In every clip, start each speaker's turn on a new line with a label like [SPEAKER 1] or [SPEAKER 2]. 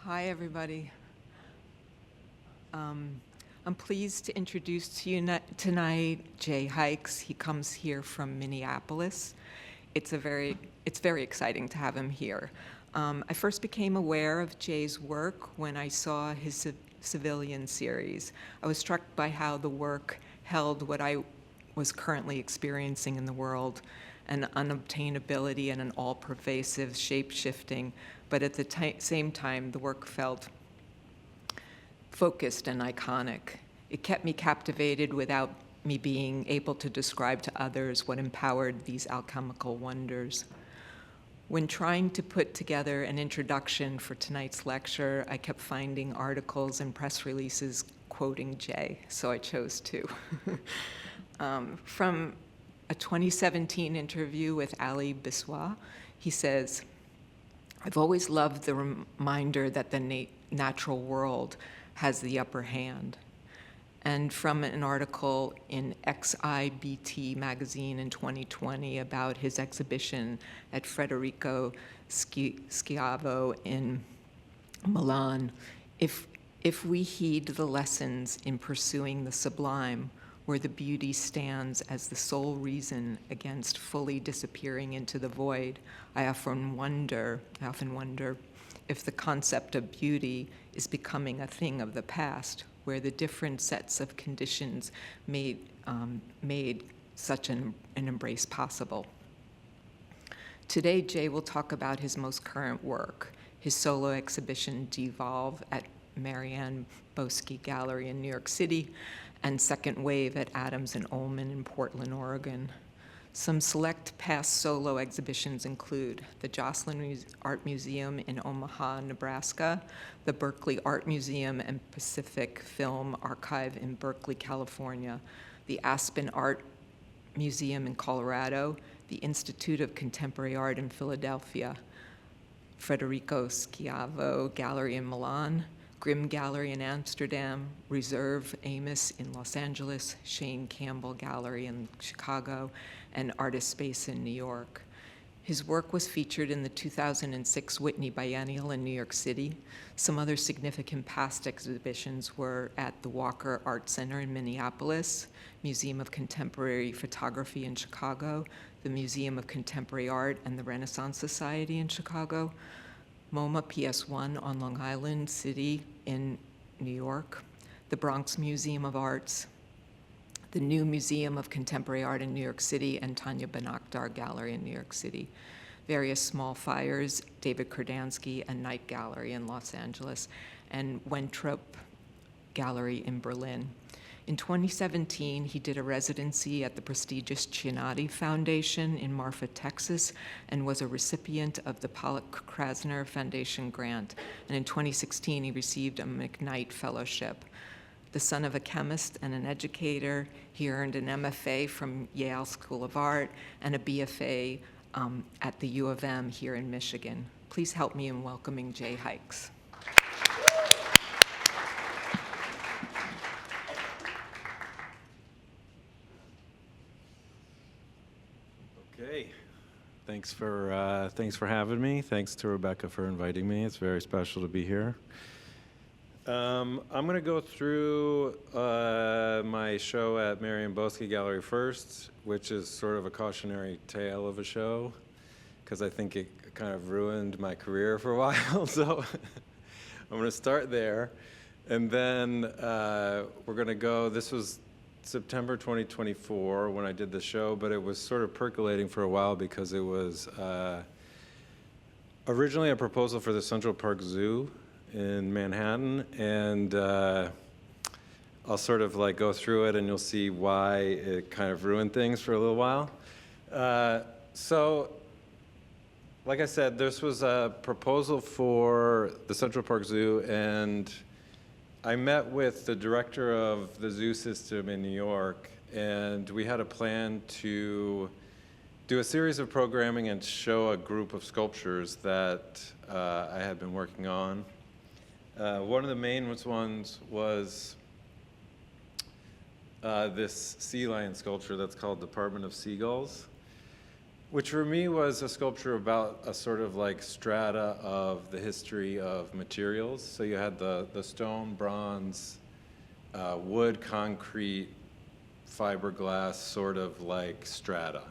[SPEAKER 1] Hi, everybody. I'm pleased to introduce to you tonight Jay Heikes. He comes here from Minneapolis. It's very exciting to have him here. I first became aware of Jay's work when I saw his Civilian series. I was struck by how the work held what I was currently experiencing in the world, an unobtainability and an all-pervasive shape-shifting, but at the same time, the work felt focused and iconic. It kept me captivated without me being able to describe to others what empowered these alchemical wonders. When trying to put together an introduction for tonight's lecture, I kept finding articles and press releases quoting Jay, so I chose two. From a 2017 interview with Ali Biswa, he says, "I've always loved the reminder that the natural world has the upper hand." And from an article in XIBT magazine in 2020 about his exhibition at Federico Schiavo in Milan, if we heed the lessons in pursuing the sublime, where the beauty stands as the sole reason against fully disappearing into the void, I often wonder if the concept of beauty is becoming a thing of the past, where the different sets of conditions made such an embrace possible. Today, Jay will talk about his most current work, his solo exhibition Devolve at Marianne Boesky Gallery in New York City, and Second Wave at Adams and Ullman in Portland, Oregon. Some select past solo exhibitions include the Joslin Art Museum in Omaha, Nebraska, the Berkeley Art Museum and Pacific Film Archive in Berkeley, California, the Aspen Art Museum in Colorado, the Institute of Contemporary Art in Philadelphia, Federico Schiavo Gallery in Milan, Grimm Gallery in Amsterdam, Reserve Amos in Los Angeles, Shane Campbell Gallery in Chicago, and Artist Space in New York. His work was featured in the 2006 Whitney Biennial in New York City. Some other significant past exhibitions were at the Walker Art Center in Minneapolis, Museum of Contemporary Photography in Chicago, the Museum of Contemporary Art and the Renaissance Society in Chicago, MoMA PS1 on Long Island City in New York, the Bronx Museum of Arts, the New Museum of Contemporary Art in New York City, and Tanya Banakdar Gallery in New York City, various small fires, David Kurdansky and Night Gallery in Los Angeles, and Wentrup Gallery in Berlin. In 2017, he did a residency at the prestigious Cincinnati Foundation in Marfa, Texas, and was a recipient of the Pollock Krasner Foundation grant. And in 2016, he received a McKnight Fellowship. The son of a chemist and an educator, he earned an MFA from Yale School of Art and a BFA at the U of M here in Michigan. Please help me in welcoming Jay Heikes.
[SPEAKER 2] Okay, thanks for having me. Thanks to Rebecca for inviting me. It's very special to be here. I'm going to go through my show at Marianne Boesky Gallery first, which is sort of a cautionary tale of a show, because I think it kind of ruined my career for a while. So I'm going to start there, and then we're going to go. This was September 2024 when I did the show, but it was sort of percolating for a while because it was originally a proposal for the Central Park Zoo in Manhattan, and I'll sort of like go through it and you'll see why it kind of ruined things for a little while. So, like I said, this was a proposal for the Central Park Zoo, and I met with the director of the zoo system in New York, and we had a plan to do a series of programming and show a group of sculptures that I had been working on. One of the main ones was this sea lion sculpture that's called Department of Seagulls, which for me was a sculpture about a sort of like strata of the history of materials. So you had the stone, bronze, wood, concrete, fiberglass sort of like strata.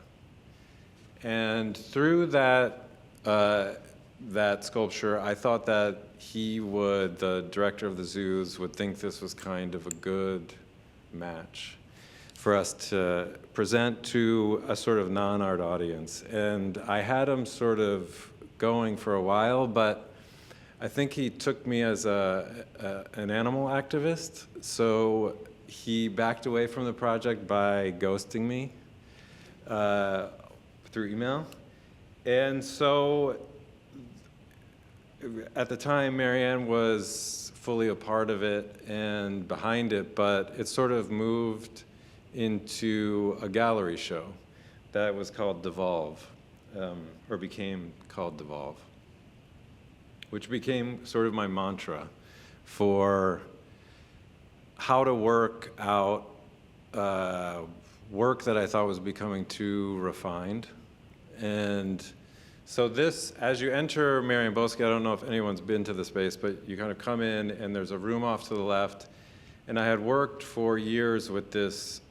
[SPEAKER 2] And through that, that sculpture, I thought that the director of the zoos, would think this was kind of a good match for us to present to a sort of non-art audience. And I had him sort of going for a while, but I think he took me as an animal activist, so he backed away from the project by ghosting me through email. And so at the time, Marianne was fully a part of it and behind it, but it sort of moved into a gallery show that was called Devolve, or became called Devolve, which became sort of my mantra for how to work out work that I thought was becoming too refined. And so this, as you enter Marion Bosque, I don't know if anyone's been to the space, but you kind of come in and there's a room off to the left. And I had worked for years with this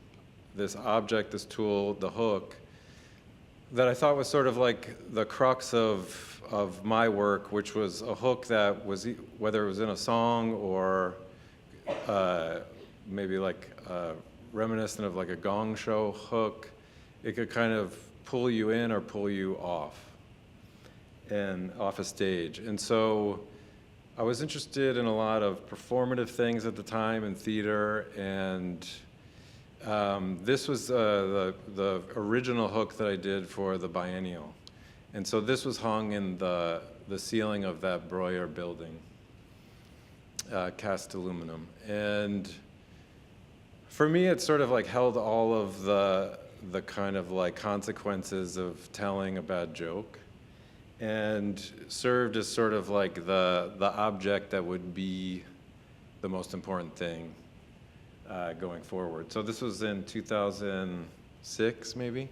[SPEAKER 2] object, this tool, the hook, that I thought was sort of like the crux of my work, which was a hook that was, whether it was in a song or maybe like reminiscent of like a gong show hook, it could kind of pull you in or pull you off and off a stage. And so I was interested in a lot of performative things at the time in theater, and this was the original hook that I did for the biennial. And so this was hung in the ceiling of that Breuer building, cast aluminum. And for me, it sort of like held all of the kind of like consequences of telling a bad joke, and served as sort of like the object that would be the most important thing going forward. So this was in 2006, maybe.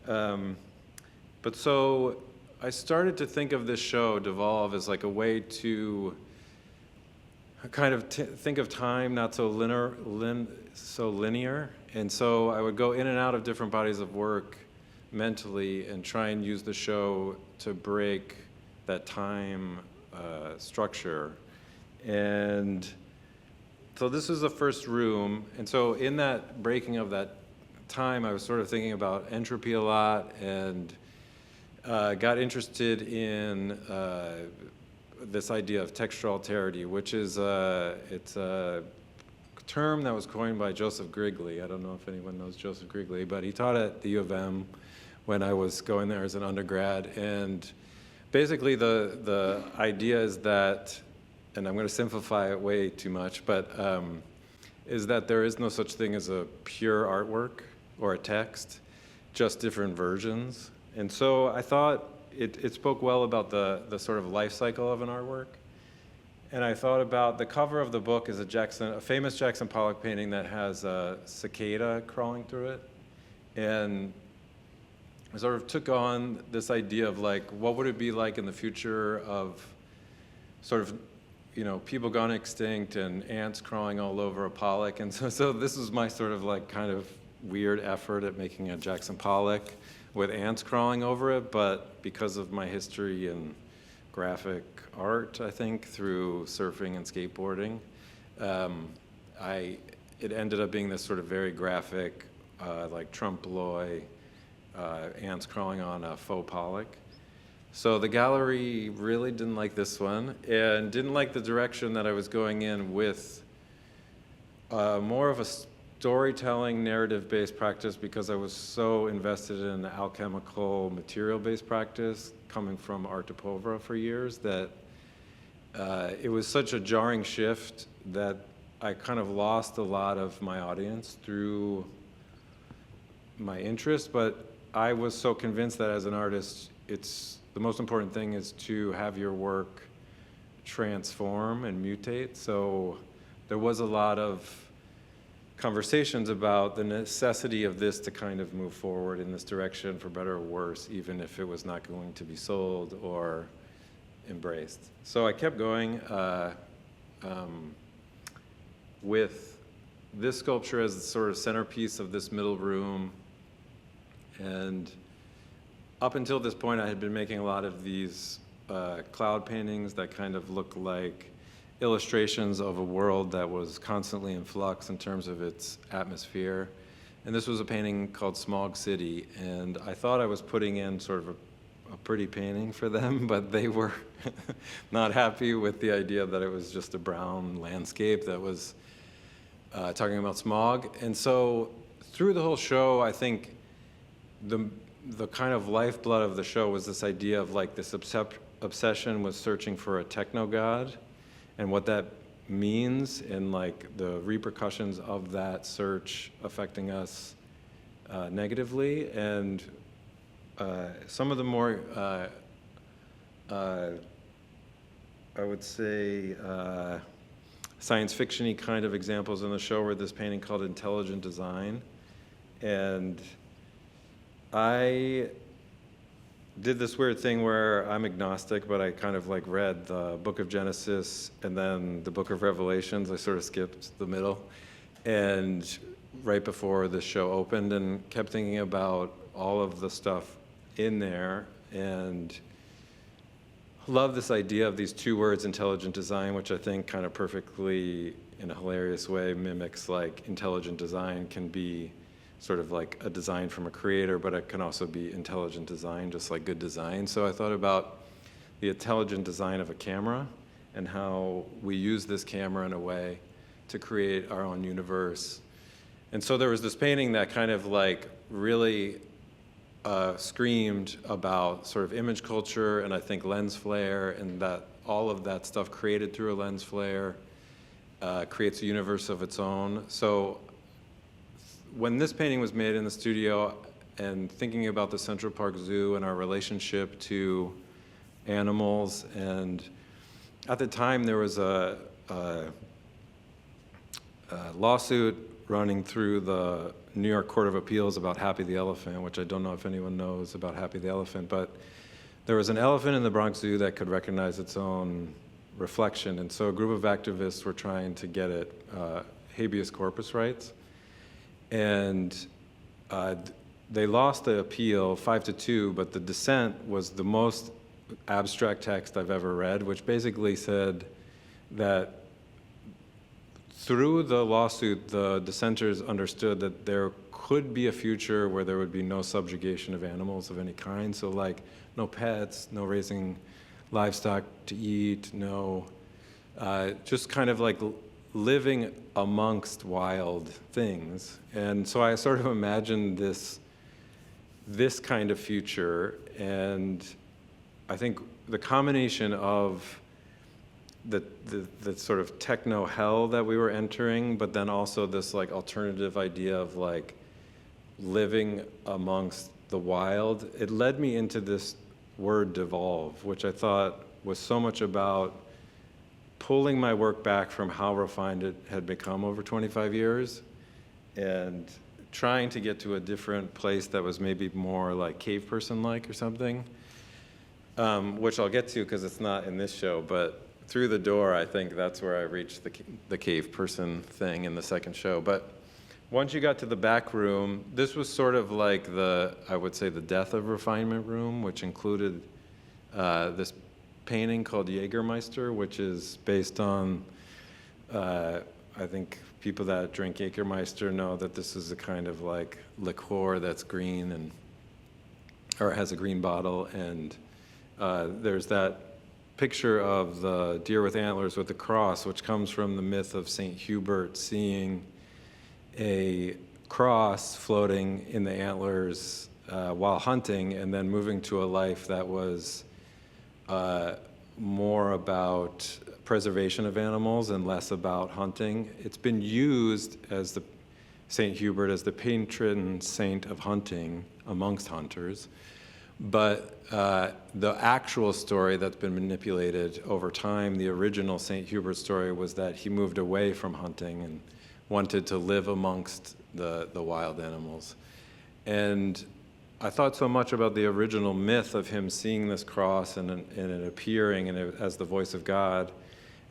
[SPEAKER 2] But so I started to think of this show, Devolve, as like a way to kind of think of time not so linear. And so I would go in and out of different bodies of work mentally and try and use the show to break that time structure. And so this is the first room. And so in that breaking of that time, I was sort of thinking about entropy a lot, and got interested in this idea of textual alterity, which is it's a term that was coined by Joseph Grigley. I don't know if anyone knows Joseph Grigley, but he taught at the U of M when I was going there as an undergrad. And basically the idea is that, and I'm going to simplify it way too much, but is that there is no such thing as a pure artwork or a text, just different versions. And so I thought it spoke well about the sort of life cycle of an artwork. And I thought about the cover of the book is a famous Jackson Pollock painting that has a cicada crawling through it. And I sort of took on this idea of like, what would it be like in the future of sort of, people gone extinct and ants crawling all over a Pollock. And so this was my sort of like kind of weird effort at making a Jackson Pollock with ants crawling over it, but because of my history in graphic art, I think, through surfing and skateboarding, it ended up being this sort of very graphic, like trompe l'oeil, ants crawling on a faux Pollock. So the gallery really didn't like this one, and didn't like the direction that I was going in with more of a storytelling, narrative-based practice, because I was so invested in the alchemical, material-based practice coming from art de pauvre for years that it was such a jarring shift that I kind of lost a lot of my audience through my interest. But I was so convinced that as an artist, the most important thing is to have your work transform and mutate. So there was a lot of conversations about the necessity of this to kind of move forward in this direction, for better or worse, even if it was not going to be sold or embraced. So I kept going with this sculpture as the sort of centerpiece of this middle room. And up until this point, I had been making a lot of these cloud paintings that kind of look like illustrations of a world that was constantly in flux in terms of its atmosphere. And this was a painting called Smog City, and I thought I was putting in sort of a pretty painting for them, but they were not happy with the idea that it was just a brown landscape that was talking about smog. And so through the whole show, I think the kind of lifeblood of the show was this idea of like this obsession with searching for a techno god and what that means and like the repercussions of that search affecting us negatively. And some of the more, I would say, science fiction-y kind of examples in the show were this painting called Intelligent Design. And I did this weird thing where I'm agnostic, but I kind of like read the book of Genesis and then the book of Revelations. I sort of skipped the middle. And right before the show opened, and kept thinking about all of the stuff in there, and love this idea of these two words, intelligent design, which I think kind of perfectly, in a hilarious way, mimics like intelligent design can be sort of like a design from a creator, but it can also be intelligent design, just like good design. So I thought about the intelligent design of a camera and how we use this camera in a way to create our own universe. And so there was this painting that kind of like really screamed about sort of image culture and I think lens flare, and that all of that stuff created through a lens flare creates a universe of its own. So when this painting was made in the studio and thinking about the Central Park Zoo and our relationship to animals, and at the time there was a lawsuit running through the New York Court of Appeals about Happy the Elephant, which I don't know if anyone knows about Happy the Elephant, but there was an elephant in the Bronx Zoo that could recognize its own reflection, and so a group of activists were trying to get it habeas corpus rights. And they lost the appeal 5-2, but the dissent was the most abstract text I've ever read, which basically said that through the lawsuit, the dissenters understood that there could be a future where there would be no subjugation of animals of any kind. So like no pets, no raising livestock to eat, no, just kind of like living amongst wild things. And so I sort of imagined this kind of future, and I think the combination of the sort of techno hell that we were entering, but then also this like alternative idea of like living amongst the wild, it led me into this word devolve, which I thought was so much about pulling my work back from how refined it had become over 25 years and trying to get to a different place that was maybe more like cave person-like or something, which I'll get to because it's not in this show, but through the door, I think that's where I reached the cave person thing in the second show. But once you got to the back room, this was sort of like I would say the death of refinement room, which included this painting called Jägermeister, which is based on, I think people that drink Jägermeister know that this is a kind of like liqueur that's green or has a green bottle, and there's that picture of the deer with antlers with the cross, which comes from the myth of St. Hubert seeing a cross floating in the antlers while hunting, and then moving to a life that was more about preservation of animals and less about hunting. It's been used as the St. Hubert as the patron saint of hunting amongst hunters. But the actual story that's been manipulated over time, the original St. Hubert story, was that he moved away from hunting and wanted to live amongst the wild animals. And I thought so much about the original myth of him seeing this cross and it appearing as the voice of God,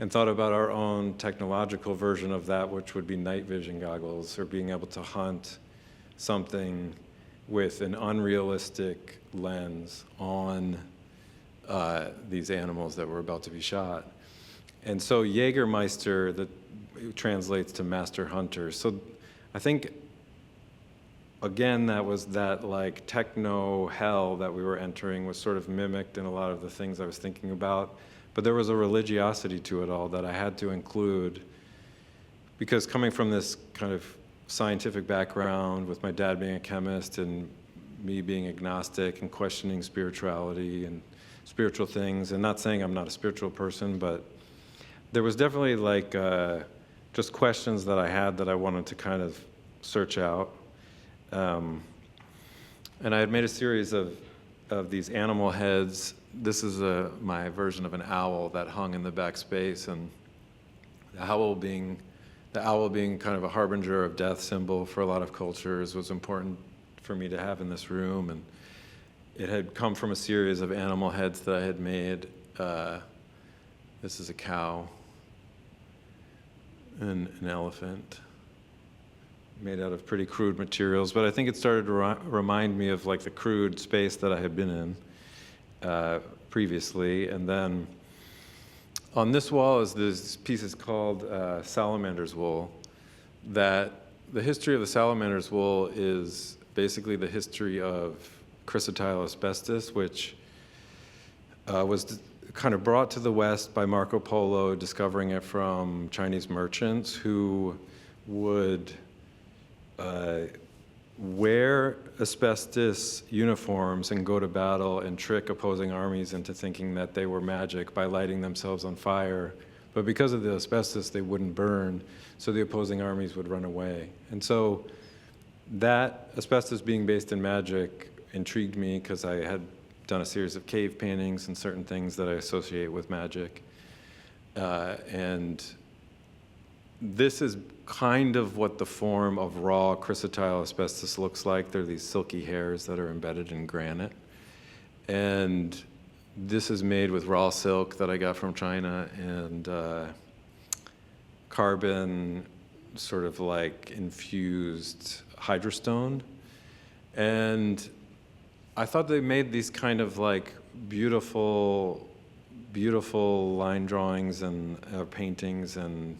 [SPEAKER 2] and thought about our own technological version of that, which would be night vision goggles, or being able to hunt something with an unrealistic lens on these animals that were about to be shot. And so Jägermeister, that translates to master hunter. So I think, again, that was that like techno hell that we were entering was sort of mimicked in a lot of the things I was thinking about. But there was a religiosity to it all that I had to include, because coming from this kind of scientific background with my dad being a chemist and me being agnostic and questioning spirituality and spiritual things, and not saying I'm not a spiritual person, but there was definitely like just questions that I had that I wanted to kind of search out. And I had made a series of these animal heads. This is my version of an owl that hung in the back space, and the owl being kind of a harbinger of death symbol for a lot of cultures was important for me to have in this room. And it had come from a series of animal heads that I had made. This is a cow and an elephant, made out of pretty crude materials, but I think it started to remind me of like the crude space that I had been in previously. And then on this wall is this piece is called salamander's wool. That the history of the salamander's wool is basically the history of chrysotile asbestos, which was kind of brought to the West by Marco Polo, discovering it from Chinese merchants who would wear asbestos uniforms and go to battle and trick opposing armies into thinking that they were magic by lighting themselves on fire. But because of the asbestos, they wouldn't burn, so the opposing armies would run away. And so that asbestos being based in magic intrigued me, because I had done a series of cave paintings and certain things that I associate with magic. And this is kind of what the form of raw chrysotile asbestos looks like. They're these silky hairs that are embedded in granite. And this is made with raw silk that I got from China, and carbon sort of like infused hydrostone. And I thought they made these kind of like beautiful line drawings and paintings, and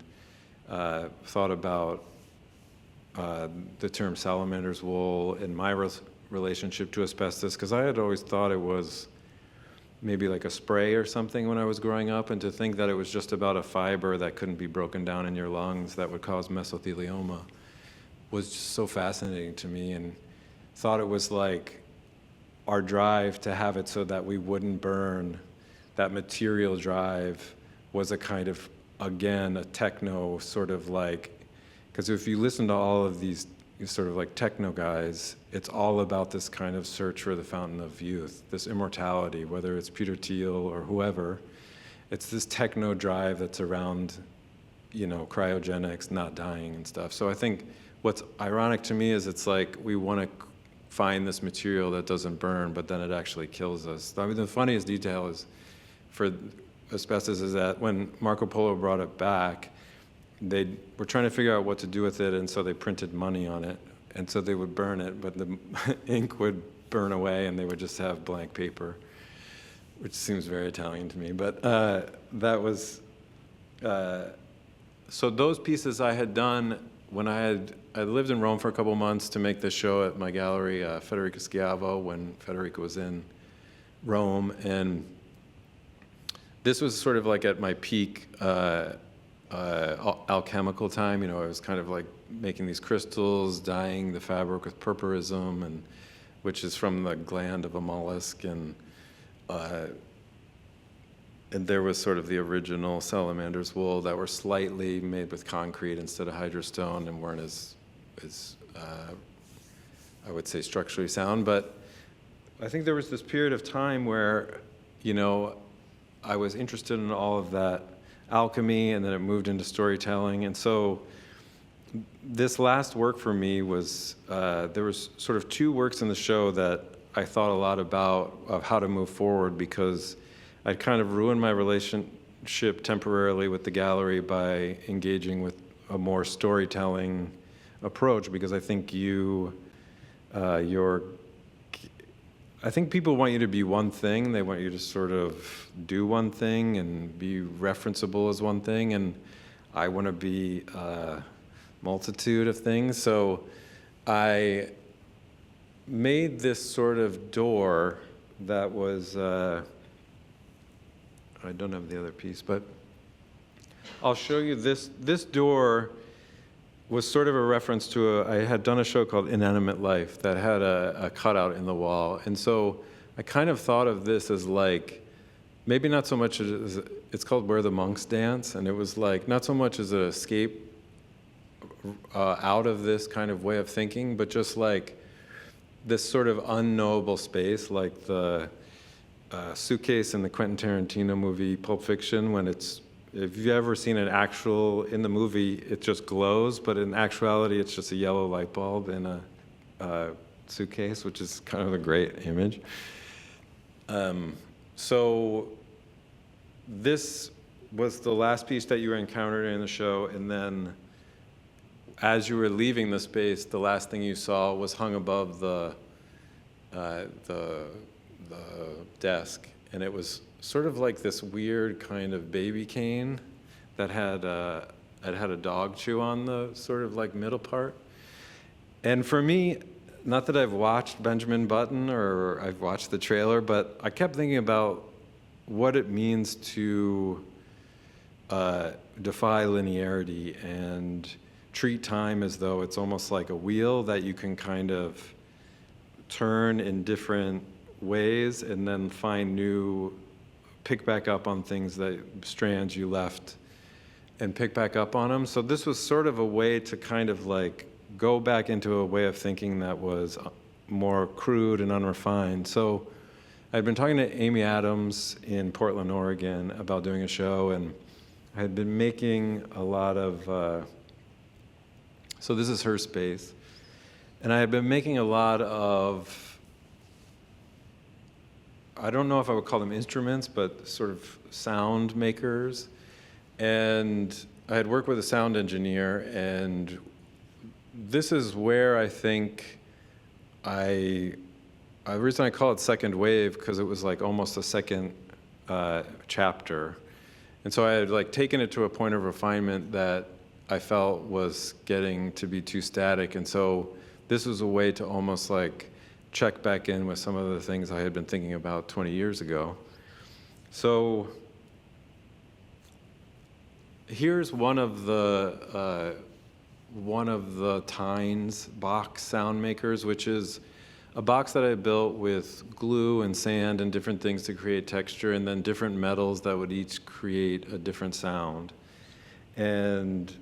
[SPEAKER 2] thought about the term salamander's wool and my relationship to asbestos, because I had always thought it was maybe like a spray or something when I was growing up, and to think that it was just about a fiber that couldn't be broken down in your lungs that would cause mesothelioma was just so fascinating to me, and thought it was like our drive to have it so that we wouldn't burn. That material drive was a kind of, again, a techno sort of like, because if you listen to all of these sort of like techno guys, it's all about this kind of search for the fountain of youth, this immortality, whether it's Peter Thiel or whoever. It's this techno drive that's around, cryogenics, not dying and stuff. So I think what's ironic to me is it's like we want to find this material that doesn't burn, but then it actually kills us. I mean, the funniest detail is for asbestos is that when Marco Polo brought it back, they were trying to figure out what to do with it, and so they printed money on it. And so they would burn it, but the ink would burn away, and they would just have blank paper, which seems very Italian to me. But that was, so those pieces I had done when I lived in Rome for a couple months to make this show at my gallery, Federico Schiavo, when Federico was in Rome. And this was sort of like at my peak alchemical time. I was kind of like making these crystals, dyeing the fabric with purpurism, and which is from the gland of a mollusk, and there was sort of the original salamander's wool that were slightly made with concrete instead of hydrostone, and weren't as I would say structurally sound. But I think there was this period of time where I was interested in all of that alchemy, and then it moved into storytelling. And so this last work for me was, there was sort of two works in the show that I thought a lot about of how to move forward, because I'd kind of ruined my relationship temporarily with the gallery by engaging with a more storytelling approach, because I think I think people want you to be one thing. They want you to sort of do one thing and be referenceable as one thing, and I want to be a multitude of things. So I made this sort of door that was, I don't have the other piece, but I'll show you this. This door was sort of a reference to I had done a show called Inanimate Life that had a cutout in the wall. And so I kind of thought of this as like, maybe not so much as, it's called Where the Monks Dance, and it was like, not so much as an escape out of this kind of way of thinking, but just like this sort of unknowable space, like the suitcase in the Quentin Tarantino movie Pulp Fiction, when if you've ever seen an actual, in the movie, it just glows, but in actuality, it's just a yellow light bulb in a suitcase, which is kind of a great image. So this was the last piece that you encountered in the show, and then as you were leaving the space, the last thing you saw was hung above the desk, and it was sort of like this weird kind of baby cane that had a dog chew on the sort of like middle part. And for me, not that I've watched Benjamin Button or I've watched the trailer, but I kept thinking about what it means to defy linearity and treat time as though it's almost like a wheel that you can kind of turn in different ways and then pick back up on things, that strands you left, and pick back up on them. So this was sort of a way to kind of like go back into a way of thinking that was more crude and unrefined. So I'd been talking to Amy Adams in Portland, Oregon about doing a show, and I had been making a lot of, so this is her space, and I had been making a lot of, I don't know if I would call them instruments, but sort of sound makers. And I had worked with a sound engineer, and this is where I think the reason I call it second wave, because it was like almost a second chapter. And so I had like taken it to a point of refinement that I felt was getting to be too static. And so this was a way to almost like check back in with some of the things I had been thinking about 20 years ago. So here's one of the Tynes box sound makers, which is a box that I built with glue and sand and different things to create texture, and then different metals that would each create a different sound. And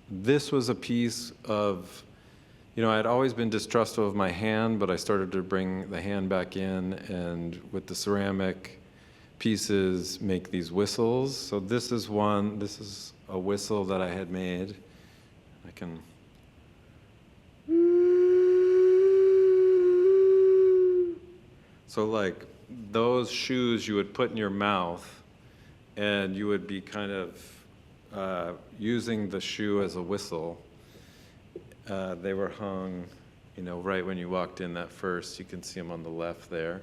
[SPEAKER 2] this was a piece of, I'd always been distrustful of my hand, but I started to bring the hand back in, and with the ceramic pieces, make these whistles. So this is a whistle that I had made. I can. So like those shoes you would put in your mouth, and you would be kind of using the shoe as a whistle. They were hung, right when you walked in that first. You can see them on the left there.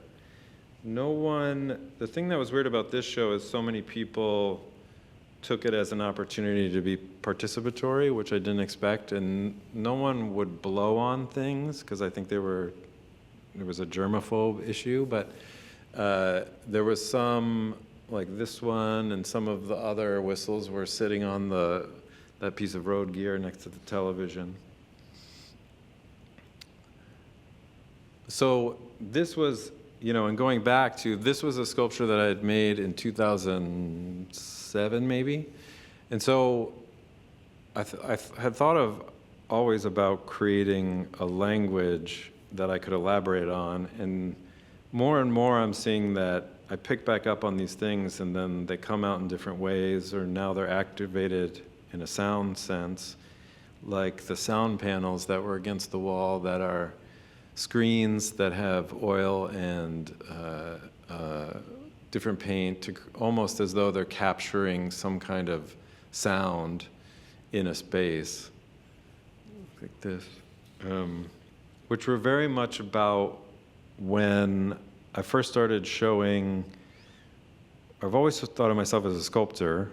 [SPEAKER 2] The thing that was weird about this show is so many people took it as an opportunity to be participatory, which I didn't expect, and no one would blow on things, because I think there was a germaphobe issue, but there was some, like this one, and some of the other whistles were sitting on that piece of road gear next to the television. So this was, and going back to, this was a sculpture that I had made in 2007 maybe. And so I had thought always about creating a language that I could elaborate on. And more I'm seeing that I pick back up on these things, and then they come out in different ways, or now they're activated in a sound sense. like the sound panels that were against the wall that are screens that have oil and different paint, almost as though they're capturing some kind of sound in a space like this, which were very much about when I first started showing. I've always thought of myself as a sculptor,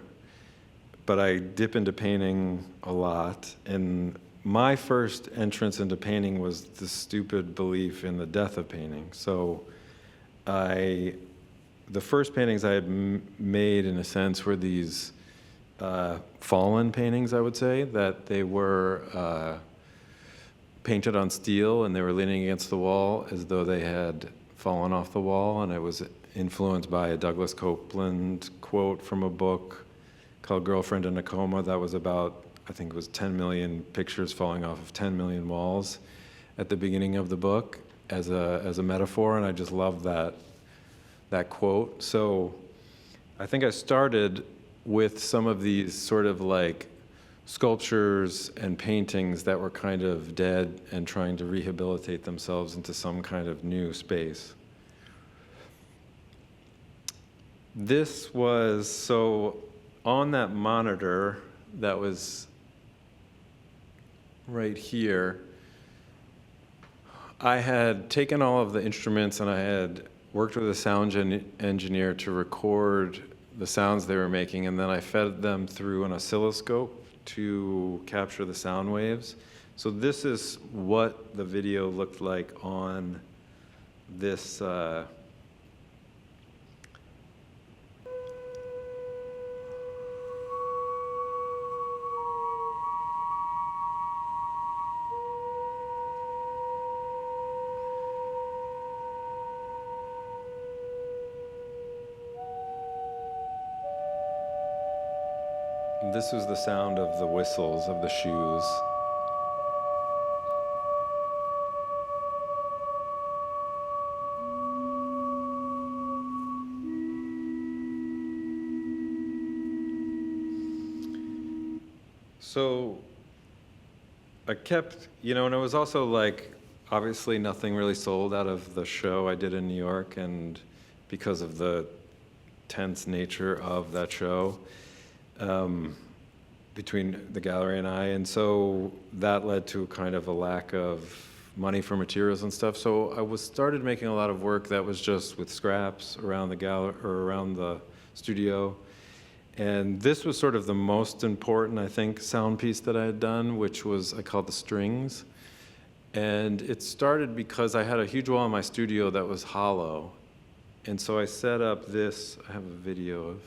[SPEAKER 2] but I dip into painting a lot. And my first entrance into painting was the stupid belief in the death of painting. So the first paintings I had made, in a sense, were these fallen paintings, I would say, that they were painted on steel and they were leaning against the wall as though they had fallen off the wall. And I was influenced by a Douglas Copeland quote from a book called Girlfriend in a Coma that was about, I think it was 10 million pictures falling off of 10 million walls at the beginning of the book as a metaphor, and I just loved that quote. So I think I started with some of these sort of like sculptures and paintings that were kind of dead and trying to rehabilitate themselves into some kind of new space. This was, so on that monitor that was right here, I had taken all of the instruments and I had worked with a sound engineer to record the sounds they were making, and then I fed them through an oscilloscope to capture the sound waves. So this is what the video looked like on this this was the sound of the whistles of the shoes. So I kept, and it was also like, obviously nothing really sold out of the show I did in New York, and because of the tense nature of that show, between the gallery and I, and so that led to kind of a lack of money for materials and stuff. So I started making a lot of work that was just with scraps around the gallery or around the studio, and this was sort of the most important, I think, sound piece that I had done, which was I called the strings, and it started because I had a huge wall in my studio that was hollow, and so I set up this. I have a video of.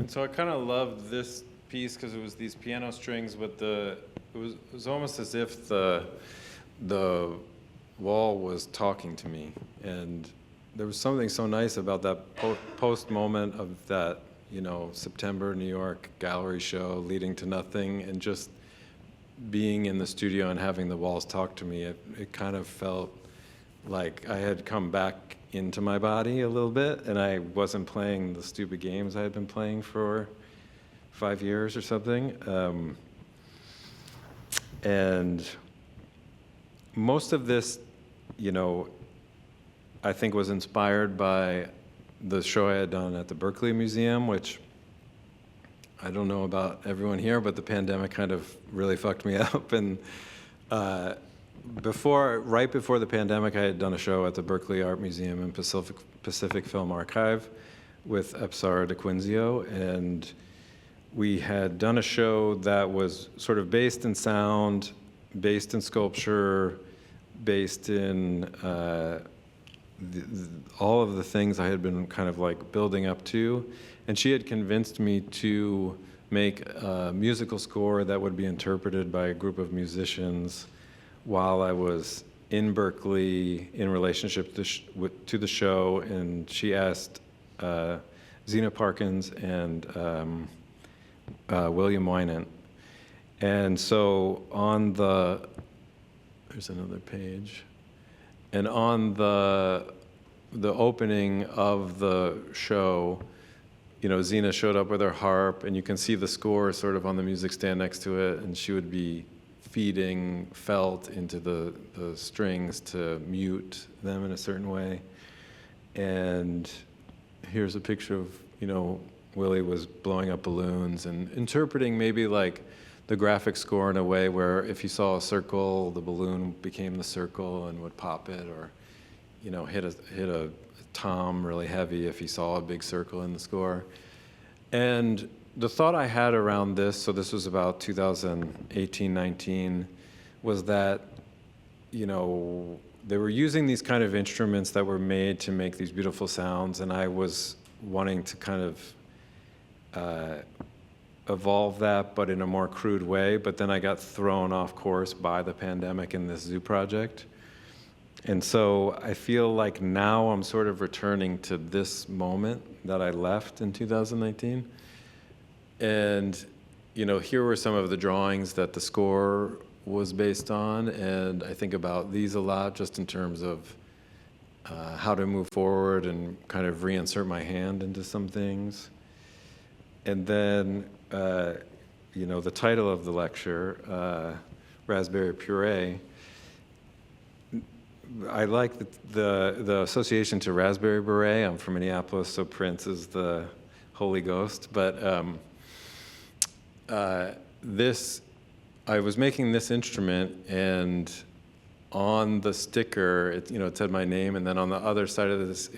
[SPEAKER 2] So I kind of loved this piece because it was these piano strings, but it was almost as if the wall was talking to me, and there was something so nice about that post moment of that, September New York gallery show leading to nothing, and just being in the studio and having the walls talk to me. It kind of felt like I had come back into my body a little bit, and I wasn't playing the stupid games I had been playing for 5 years or something. And most of this, I think was inspired by the show I had done at the Berkeley Museum, which I don't know about everyone here, but the pandemic kind of really fucked me up. And right before the pandemic, I had done a show at the Berkeley Art Museum and Pacific Film Archive with Epsara DeQuinzio, and we had done a show that was sort of based in sound, based in sculpture, based in all of the things I had been kind of like building up to. And she had convinced me to make a musical score that would be interpreted by a group of musicians while I was in Berkeley in relationship to the show. And she asked Zena Parkins and William Wynant. And so there's another page. And on the opening of the show, Zena showed up with her harp, and you can see the score sort of on the music stand next to it, and she would be feeding felt into the strings to mute them in a certain way. And here's a picture of, Willie was blowing up balloons and interpreting maybe like the graphic score in a way where if you saw a circle, the balloon became the circle and would pop it, or, hit a tom really heavy if you saw a big circle in the score. And the thought I had around this, so this was about 2018, 19, was that, they were using these kind of instruments that were made to make these beautiful sounds, and I was wanting to kind of evolve that, but in a more crude way. But then I got thrown off course by the pandemic in this zoo project. And so I feel like now I'm sort of returning to this moment that I left in 2019. And, here were some of the drawings that the score was based on. And I think about these a lot just in terms of how to move forward and kind of reinsert my hand into some things. And then, the title of the lecture, Raspberry Puree, I like the association to raspberry beret. I'm from Minneapolis, so Prince is the Holy Ghost. But I was making this instrument, and on the sticker, it said my name, and then on the other side of this,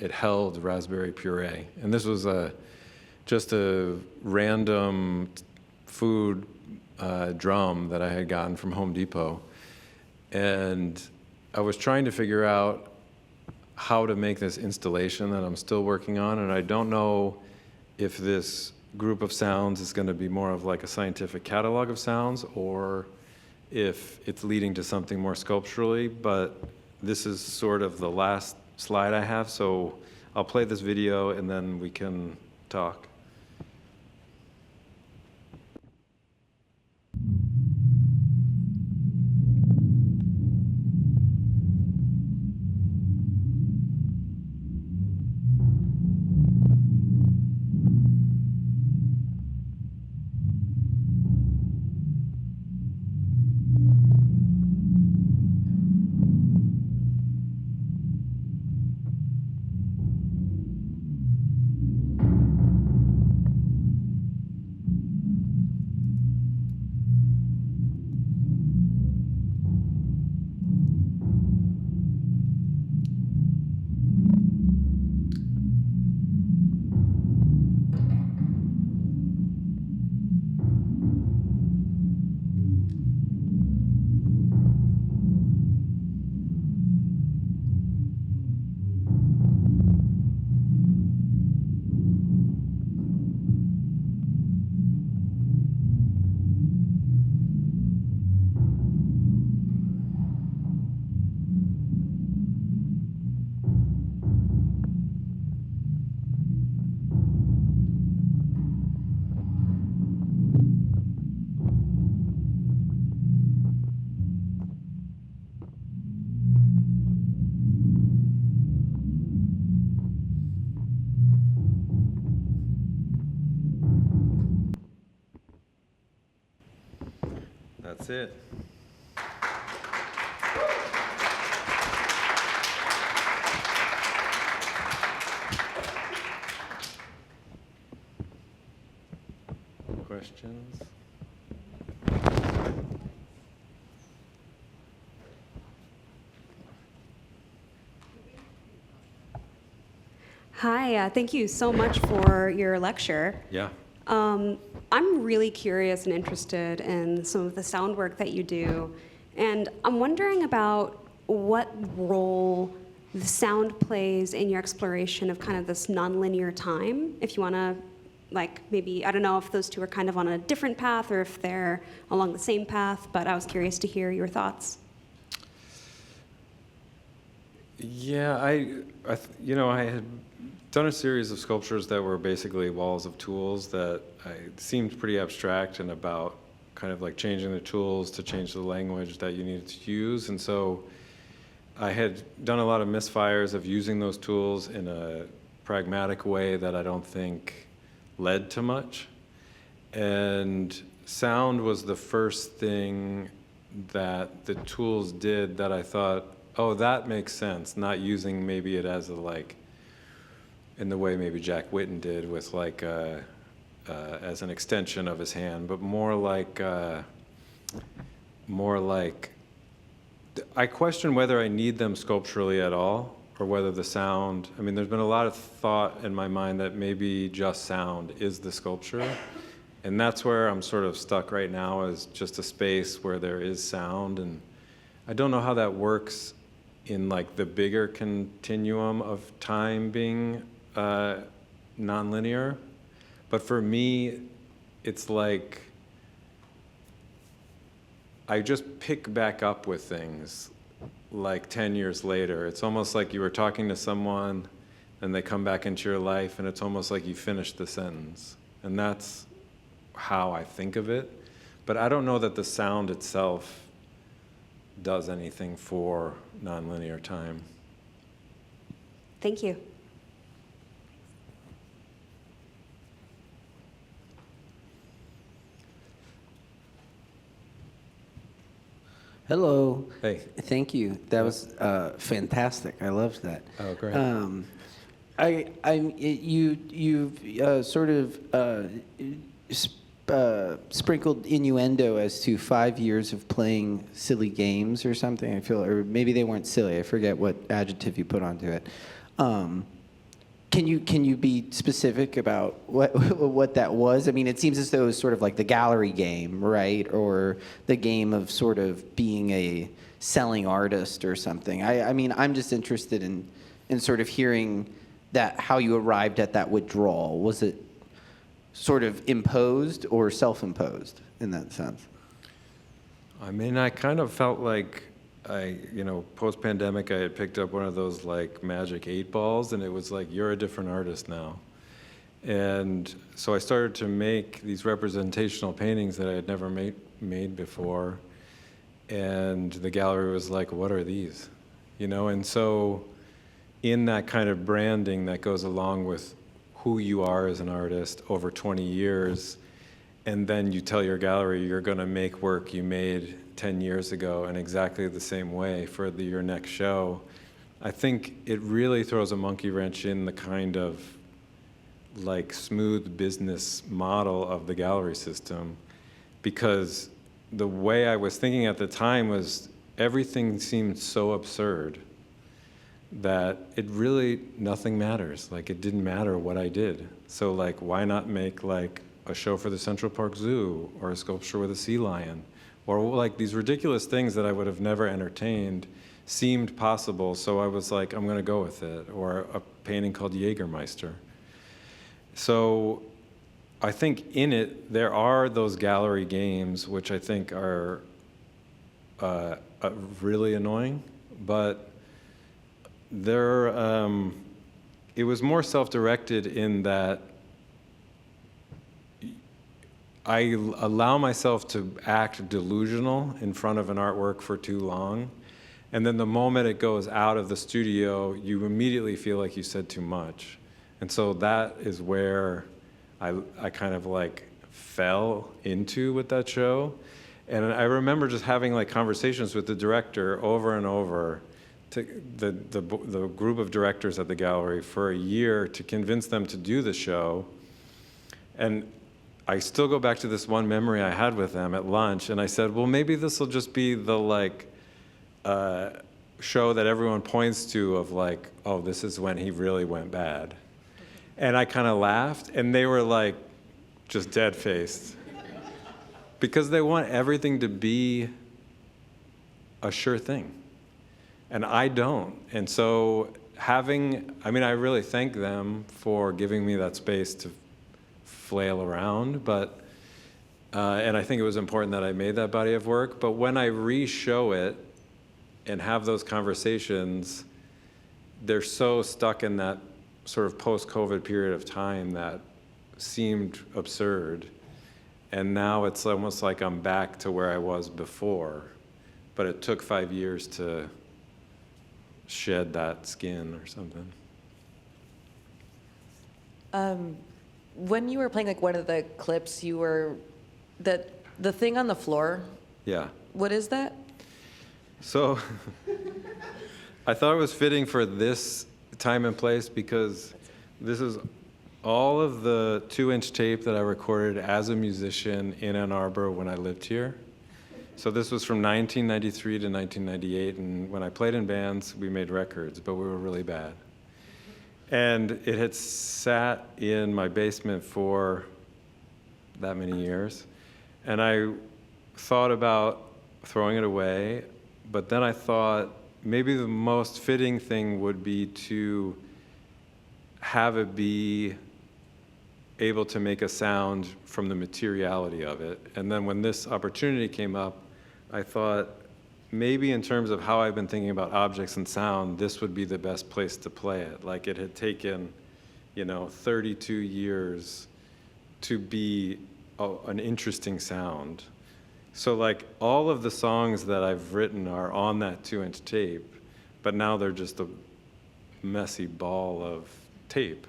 [SPEAKER 2] it held raspberry puree. And this was just a random food drum that I had gotten from Home Depot. And I was trying to figure out how to make this installation that I'm still working on, and I don't know if this group of sounds is going to be more of like a scientific catalog of sounds, or if it's leading to something more sculpturally, but this is sort of the last slide I have, so I'll play this video and then we can talk. That's it. questions?
[SPEAKER 3] Hi, thank you so much for your lecture.
[SPEAKER 2] Yeah.
[SPEAKER 3] I'm really curious and interested in some of the sound work that you do, and I'm wondering about what role the sound plays in your exploration of kind of this nonlinear time. If you want to, like, maybe, I don't know if those two are kind of on a different path or if they're along the same path, but I was curious to hear your thoughts.
[SPEAKER 2] Yeah, I had done a series of sculptures that were basically walls of tools that seemed pretty abstract and about kind of like changing the tools to change the language that you needed to use. And so I had done a lot of misfires of using those tools in a pragmatic way that I don't think led to much. And sound was the first thing that the tools did that I thought, oh, that makes sense, not using maybe it as a like, in the way maybe Jack Whitten did with like, as an extension of his hand, but more like, I question whether I need them sculpturally at all, or whether the sound, I mean, there's been a lot of thought in my mind that maybe just sound is the sculpture. And that's where I'm sort of stuck right now, is just a space where there is sound. And I don't know how that works in like the bigger continuum of time being nonlinear. But for me, it's like I just pick back up with things like 10 years later. It's almost like you were talking to someone and they come back into your life and it's almost like you finished the sentence. And that's how I think of it. But I don't know that the sound itself does anything for nonlinear time.
[SPEAKER 3] Thank you.
[SPEAKER 4] Hello.
[SPEAKER 2] Hey.
[SPEAKER 4] Thank you. That was fantastic. I loved that.
[SPEAKER 2] Oh, great.
[SPEAKER 4] You've sort of sprinkled innuendo as to 5 years of playing silly games or something. I feel, or maybe they weren't silly. I forget what adjective you put onto it. Can you be specific about what that was? I mean, it seems as though it was sort of like the gallery game, right? Or the game of sort of being a selling artist or something. I mean, I'm just interested in sort of hearing that, how you arrived at that withdrawal. Was it sort of imposed or self-imposed in that sense?
[SPEAKER 2] I mean, I kind of felt like post-pandemic, I had picked up one of those like magic 8 balls, and it was like, you're a different artist now. And so I started to make these representational paintings that I had never made before. And the gallery was like, what are these? And so in that kind of branding that goes along with who you are as an artist over 20 years, and then you tell your gallery you're going to make work you made 10 years ago in exactly the same way for your next show, I think it really throws a monkey wrench in the kind of like smooth business model of the gallery system, because the way I was thinking at the time was everything seemed so absurd that it really, nothing matters. Like, it didn't matter what I did. So like, why not make like a show for the Central Park Zoo, or a sculpture with a sea lion, or like these ridiculous things that I would have never entertained seemed possible. So I was like, I'm gonna go with it. Or a painting called Jägermeister. So I think in it, there are those gallery games, which I think are really annoying, but it was more self-directed in that I allow myself to act delusional in front of an artwork for too long. And then the moment it goes out of the studio, you immediately feel like you said too much. And so that is where I kind of like fell into with that show. And I remember just having like conversations with the director over and over, to the group of directors at the gallery, for a year to convince them to do the show. And I still go back to this one memory I had with them at lunch, and I said, well, maybe this will just be the like show that everyone points to of like, oh, this is when he really went bad. And I kind of laughed, and they were like, just dead-faced. Because they want everything to be a sure thing. And I don't. And so I really thank them for giving me that space to flail around, but, and I think it was important that I made that body of work, but when I re-show it and have those conversations, they're so stuck in that sort of post-COVID period of time that seemed absurd. And now it's almost like I'm back to where I was before, but it took 5 years to shed that skin or something.
[SPEAKER 5] When you were playing like one of the clips, you were, the thing on the floor,
[SPEAKER 2] Yeah.
[SPEAKER 5] what is that?
[SPEAKER 2] So I thought it was fitting for this time and place because this is all of the 2-inch tape that I recorded as a musician in Ann Arbor when I lived here. So this was from 1993 to 1998, and when I played in bands, we made records, but we were really bad. And it had sat in my basement for that many years, and I thought about throwing it away, but then I thought maybe the most fitting thing would be to have it be able to make a sound from the materiality of it. And then when this opportunity came up, I thought maybe in terms of how I've been thinking about objects and sound, this would be the best place to play it. Like it had taken, 32 years to be an interesting sound. So like all of the songs that I've written are on that 2-inch tape, but now they're just a messy ball of tape.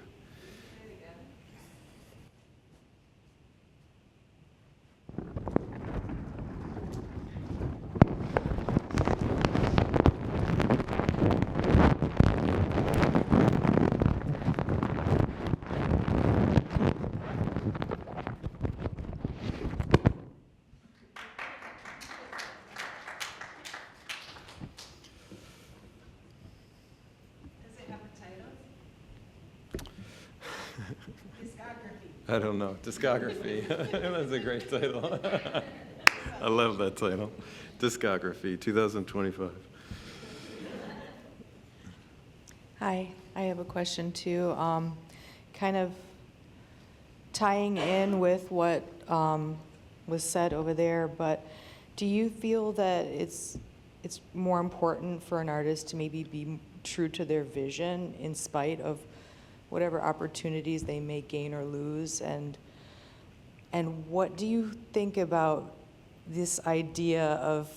[SPEAKER 2] I don't know. Discography. That's a great title. I love that title. Discography, 2025.
[SPEAKER 6] Hi, I have a question too. Kind of tying in with what was said over there, but do you feel that it's more important for an artist to maybe be true to their vision in spite of whatever opportunities they may gain or lose? And what do you think about this idea of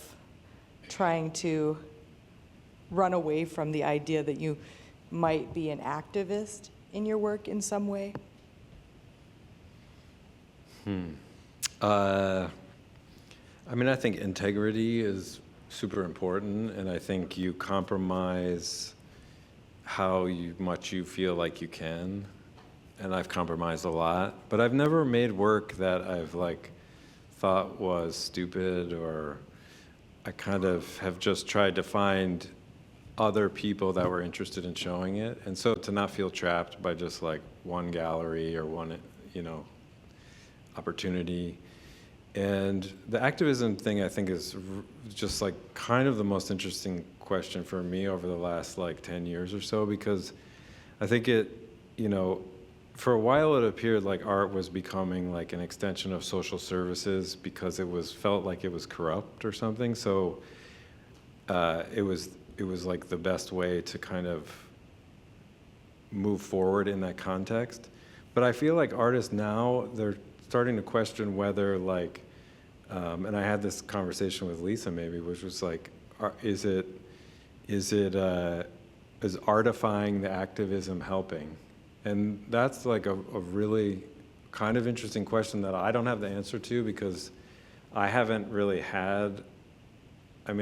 [SPEAKER 6] trying to run away from the idea that you might be an activist in your work in some way?
[SPEAKER 2] I think integrity is super important, and I think you compromise how much you feel like you can, and I've compromised a lot, but I've never made work that I've thought was stupid, or I kind of have just tried to find other people that were interested in showing it, and so to not feel trapped by just one gallery or one opportunity. And the activism thing, I think, is just kind of the most interesting question for me over the last 10 years or so, because I think it, for a while it appeared like art was becoming an extension of social services because felt like it was corrupt or something. So it was the best way to kind of move forward in that context. But I feel like artists now, they're starting to question whether and I had this conversation with Lisa maybe, which was is artifying the activism helping? And that's a really kind of interesting question that I don't have the answer to, because I haven't really had, I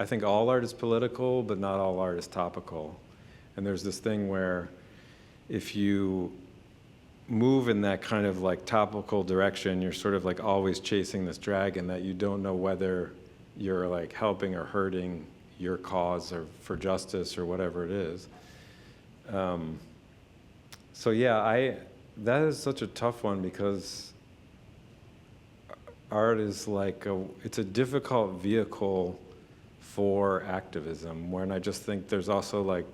[SPEAKER 2] think all art is political, but not all art is topical. And there's this thing where if you move in that kind of like topical direction, you're sort of like always chasing this dragon that you don't know whether you're like helping or hurting your cause or for justice or whatever it is. So yeah, that is such a tough one because art is like it's a difficult vehicle for activism, when I just think there's also like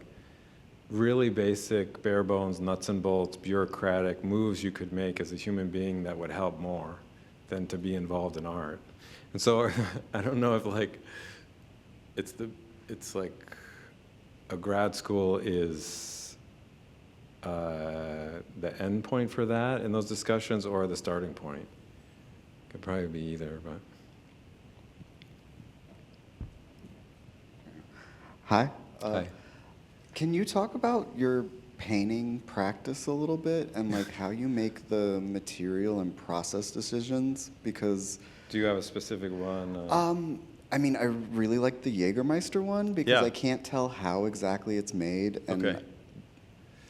[SPEAKER 2] really basic, bare bones, nuts and bolts, bureaucratic moves you could make as a human being that would help more than to be involved in art. And so I don't know if like it's like a grad school is the end point for that in those discussions, or the starting point. Could probably be either, but.
[SPEAKER 7] Hi.
[SPEAKER 2] Hi.
[SPEAKER 7] Can you talk about your painting practice a little bit and like how you make the material and process decisions? Because
[SPEAKER 2] Do you have a specific one?
[SPEAKER 7] I mean, I really like the Jägermeister one because
[SPEAKER 2] Yeah.
[SPEAKER 7] I can't tell how exactly it's made. And
[SPEAKER 2] Okay.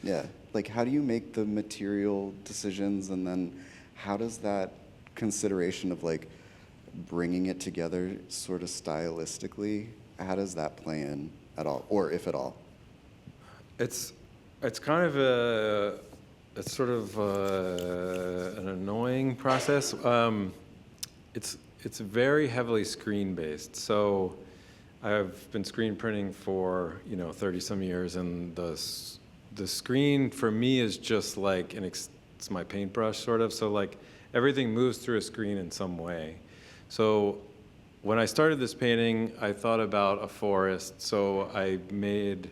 [SPEAKER 7] yeah, like how do you make the material decisions, and then how does that consideration of like bringing it together sort of stylistically, how does that play in at all, or if at all?
[SPEAKER 2] It's kind of it's sort of an annoying process. It's very heavily screen based. So I've been screen printing for 30 some years, and the screen for me is just like it's my paintbrush sort of. So like everything moves through a screen in some way. So when I started this painting, I thought about a forest. So I made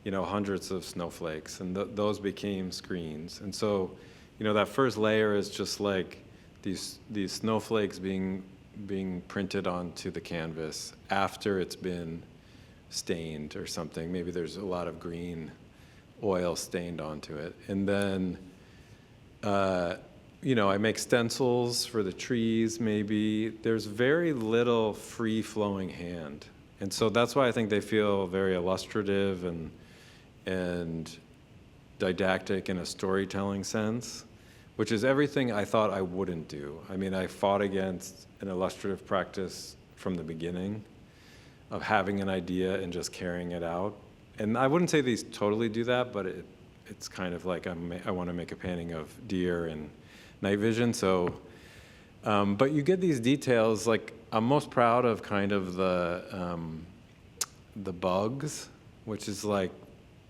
[SPEAKER 2] hundreds of snowflakes, and those became screens. And so, that first layer is just like these snowflakes being printed onto the canvas after it's been stained or something. Maybe there's a lot of green oil stained onto it. And then, I make stencils for the trees, maybe. There's very little free-flowing hand. And so that's why I think they feel very illustrative and didactic in a storytelling sense, which is everything I thought I wouldn't do. I mean, I fought against an illustrative practice from the beginning of having an idea and just carrying it out. And I wouldn't say these totally do that, but it's kind of like I want to make a painting of deer and night vision. So, but you get these details. Like I'm most proud of kind of the bugs, which is like,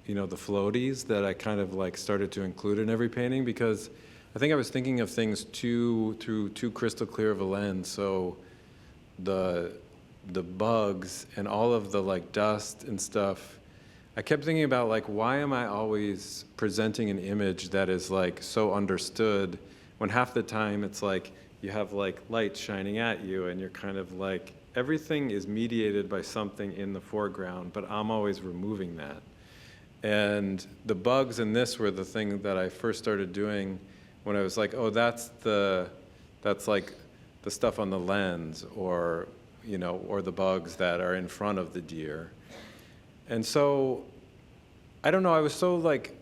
[SPEAKER 2] the floaties that I kind of like started to include in every painting, because I think I was thinking of things through too crystal clear of a lens. So the bugs and all of the like dust and stuff, I kept thinking about like, why am I always presenting an image that is like so understood, when half the time it's like you have like light shining at you and you're kind of like, everything is mediated by something in the foreground, but I'm always removing that. And the bugs in this were the thing that I first started doing when I was like, oh, that's like the stuff on the lens, or or the bugs that are in front of the deer. And so, I don't know, I was so like,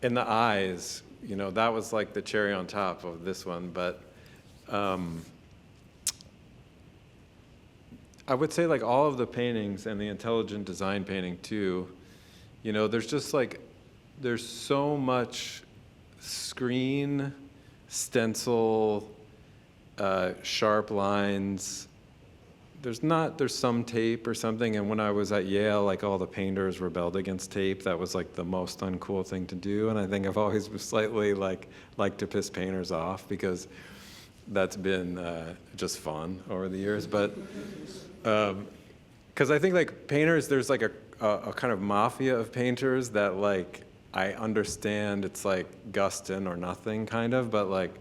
[SPEAKER 2] in the eyes, that was like the cherry on top of this one, but I would say like all of the paintings, and the intelligent design painting too, there's just like, there's so much screen, stencil, sharp lines. There's some tape or something, and when I was at Yale, like all the painters rebelled against tape. That was like the most uncool thing to do, and I think I've always slightly like to piss painters off, because that's been just fun over the years. But because I think like painters, there's like a kind of mafia of painters that like I understand. It's like Guston or nothing kind of, but like,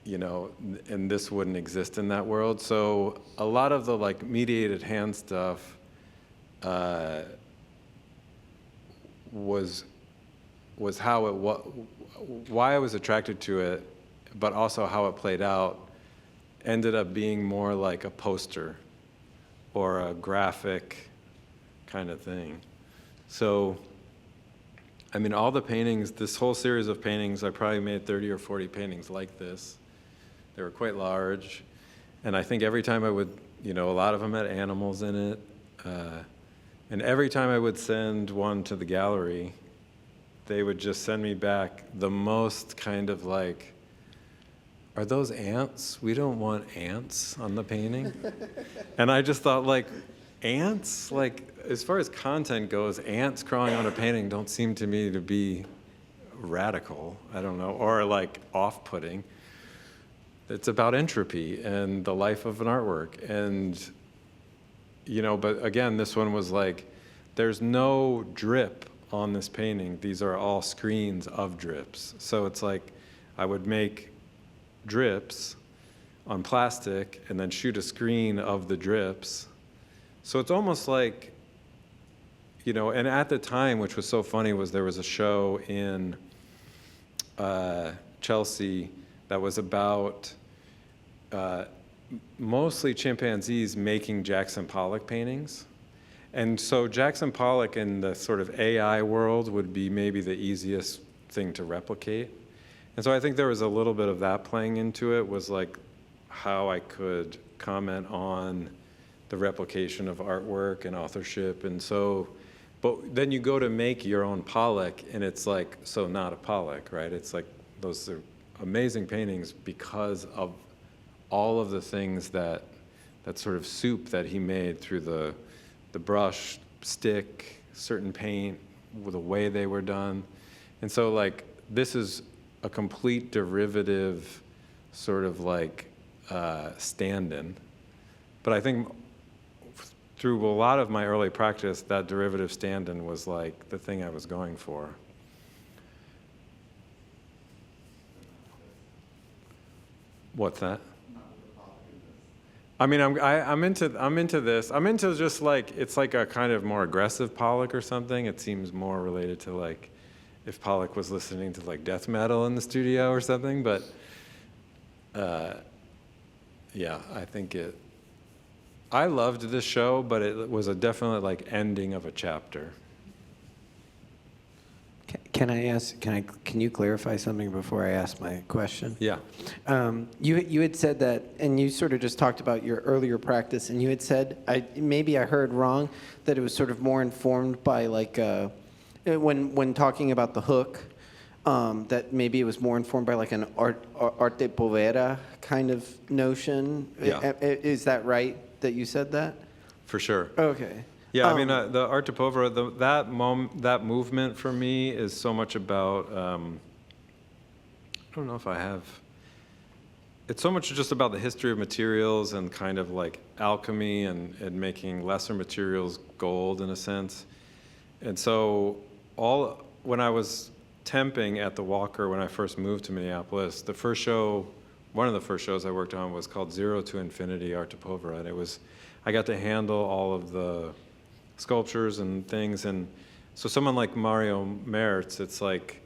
[SPEAKER 2] and this wouldn't exist in that world. So a lot of the like mediated hand stuff was how why I was attracted to it, but also how it played out ended up being more like a poster or a graphic kind of thing. So I mean, all the paintings, this whole series of paintings, I probably made 30 or 40 paintings like this. They were quite large. And I think every time I would, a lot of them had animals in it. And every time I would send one to the gallery, they would just send me back the most kind of like, are those ants? We don't want ants on the painting. And I just thought, like, ants? Like, as far as content goes, ants crawling on a painting don't seem to me to be radical, I don't know, or like off-putting. It's about entropy and the life of an artwork. And, but again, this one was like, there's no drip on this painting. These are all screens of drips. So it's like I would make drips on plastic and then shoot a screen of the drips. So it's almost like, and at the time, which was so funny, was there was a show in Chelsea that was about mostly chimpanzees making Jackson Pollock paintings. And so Jackson Pollock in the sort of AI world would be maybe the easiest thing to replicate. And so I think there was a little bit of that playing into it, was like how I could comment on the replication of artwork and authorship. And so, but then you go to make your own Pollock, and it's like, so not a Pollock, right? It's like, those are amazing paintings because of all of the things that sort of soup that he made through the brush, stick, certain paint, the way they were done. And so like, this is a complete derivative sort of like stand-in. But I think through a lot of my early practice, that derivative stand-in was like the thing I was going for. What's that? I mean, I'm into this. I'm into just like, it's like a kind of more aggressive Pollock or something. It seems more related to like, if Pollock was listening to like death metal in the studio or something. But yeah, I loved this show, but it was a definite like ending of a chapter.
[SPEAKER 4] Can you clarify something before I ask my question?
[SPEAKER 2] Yeah.
[SPEAKER 4] You had said that, and you sort of just talked about your earlier practice, and you had said, maybe I heard wrong, that it was sort of more informed by like, when talking about the hook, that maybe it was more informed by like an arte povera kind of notion.
[SPEAKER 2] Yeah.
[SPEAKER 4] Is that right that you said that?
[SPEAKER 2] For sure.
[SPEAKER 4] Okay.
[SPEAKER 2] Yeah, I mean, the arte povera, that movement for me is so much about, I don't know if I have, it's so much just about the history of materials and kind of like alchemy and making lesser materials gold in a sense. And so when I was temping at the Walker when I first moved to Minneapolis, one of the first shows I worked on was called Zero to Infinity Arte Povera, and I got to handle all of the sculptures and things. And so someone like Mario Mertz, it's like,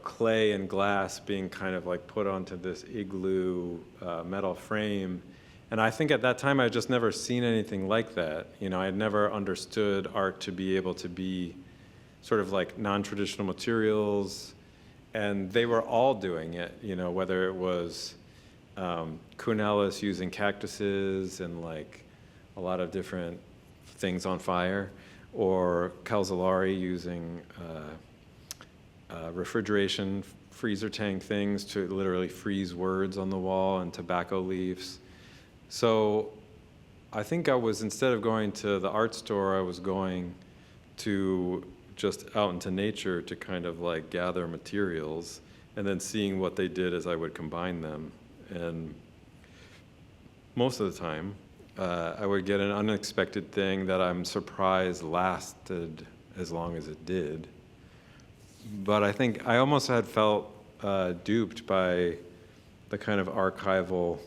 [SPEAKER 2] clay and glass being kind of like put onto this igloo metal frame. And I think at that time I'd just never seen anything like that. I had never understood art to be able to be sort of like non-traditional materials. And they were all doing it, whether it was Kuhn Ellis using cactuses and like a lot of different things on fire, or Calzolari using refrigeration freezer tank things to literally freeze words on the wall and tobacco leaves. So I think instead of going to the art store, I was going to just out into nature to kind of like gather materials and then seeing what they did as I would combine them. And most of the time, I would get an unexpected thing that I'm surprised lasted as long as it did. But I think I almost had felt duped by the kind of archival,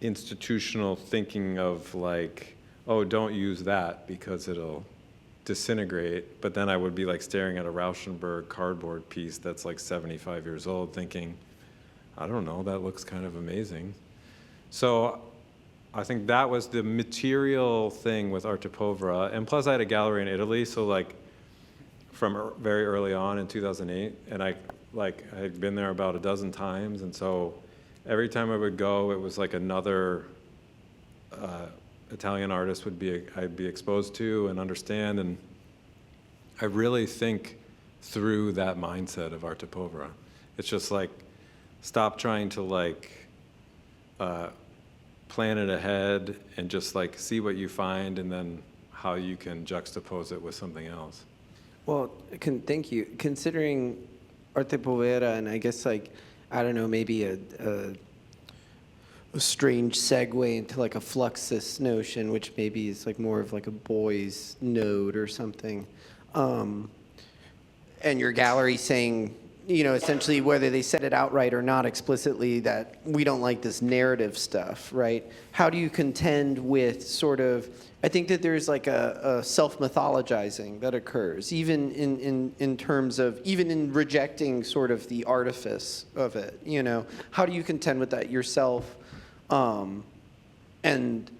[SPEAKER 2] institutional thinking of like, oh, don't use that because it'll disintegrate. But then I would be like staring at a Rauschenberg cardboard piece that's like 75 years old thinking, I don't know, that looks kind of amazing. So I think that was the material thing with Arte Povera. And plus I had a gallery in Italy, so like from very early on in 2008, and I had been there about a dozen times, and so every time I would go, it was like another Italian artist I'd be exposed to and understand, and I really think through that mindset of arte povera. It's just like, stop trying to plan it ahead and just like see what you find and then how you can juxtapose it with something else.
[SPEAKER 4] Well, thank you. Considering arte povera, and I guess like, I don't know, maybe a strange segue into like a fluxus notion, which maybe is like more of like a boys' node or something. And your gallery saying, you know, essentially whether they said it outright or not explicitly that we don't like this narrative stuff, right? How do you contend with sort of, I think that there's like a self-mythologizing that occurs, even in terms of, even in rejecting sort of the artifice of it, you know? How do you contend with that yourself? And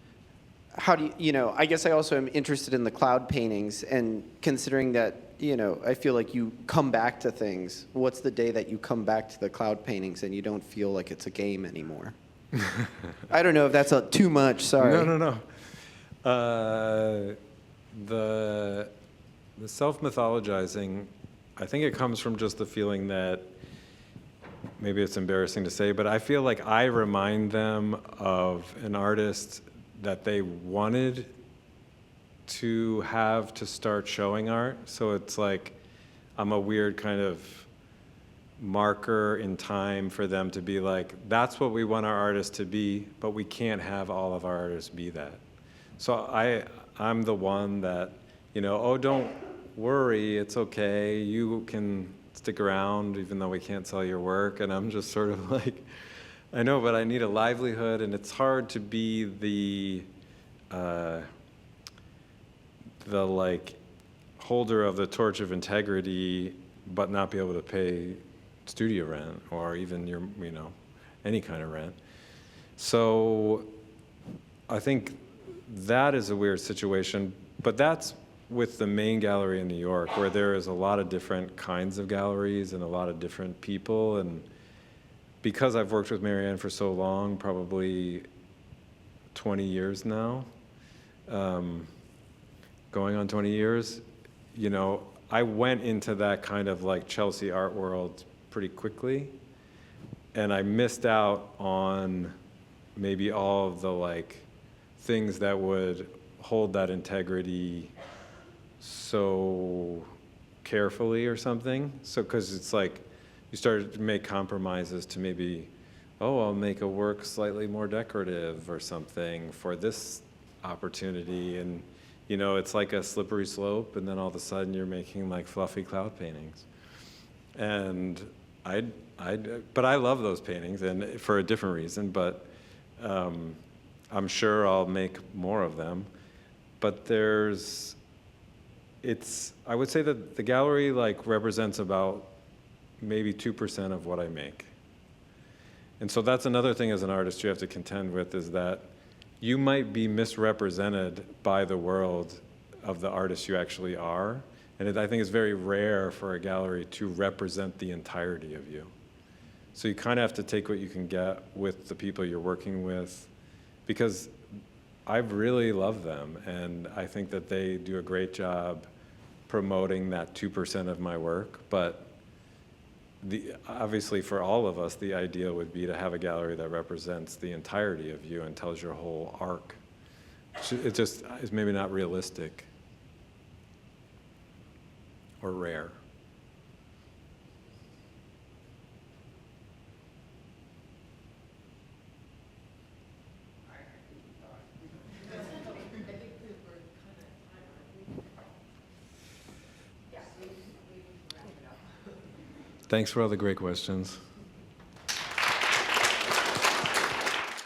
[SPEAKER 4] how do you know, I guess I also am interested in the cloud paintings, and considering that, you know, I feel like you come back to things. What's the day that you come back to the cloud paintings and you don't feel like it's a game anymore? I don't know if that's too much, sorry.
[SPEAKER 2] No. The self-mythologizing, I think it comes from just the feeling that, maybe it's embarrassing to say, but I feel like I remind them of an artist that they wanted to have to start showing art. So it's like I'm a weird kind of marker in time for them to be like, that's what we want our artists to be, but we can't have all of our artists be that. So I'm the one that, you know, oh, don't worry, it's okay, you can stick around even though we can't sell your work. And I'm just sort of like, I know, but I need a livelihood, and it's hard to be the like holder of the torch of integrity, but not be able to pay studio rent or even your, you know, any kind of rent. So I think that is a weird situation, but that's with the main gallery in New York, where there is a lot of different kinds of galleries and a lot of different people. And because I've worked with Marianne for so long, probably 20 years now, going on 20 years, you know, I went into that kind of like Chelsea art world pretty quickly, and I missed out on maybe all of the like things that would hold that integrity so carefully or something. So, because it's like you started to make compromises to maybe, oh, I'll make a work slightly more decorative or something for this opportunity, and you know, it's like a slippery slope, and then all of a sudden you're making like fluffy cloud paintings. And but I love those paintings, and for a different reason, but I'm sure I'll make more of them. But I would say that the gallery like represents about maybe 2% of what I make. And so that's another thing as an artist you have to contend with, is that you might be misrepresented by the world of the artist you actually are. And I think it's very rare for a gallery to represent the entirety of you. So you kind of have to take what you can get with the people you're working with, because I really love them, and I think that they do a great job promoting that 2% of my work. But obviously for all of us, the ideal would be to have a gallery that represents the entirety of you and tells your whole arc. It just is maybe not realistic or rare. Thanks for all the great questions.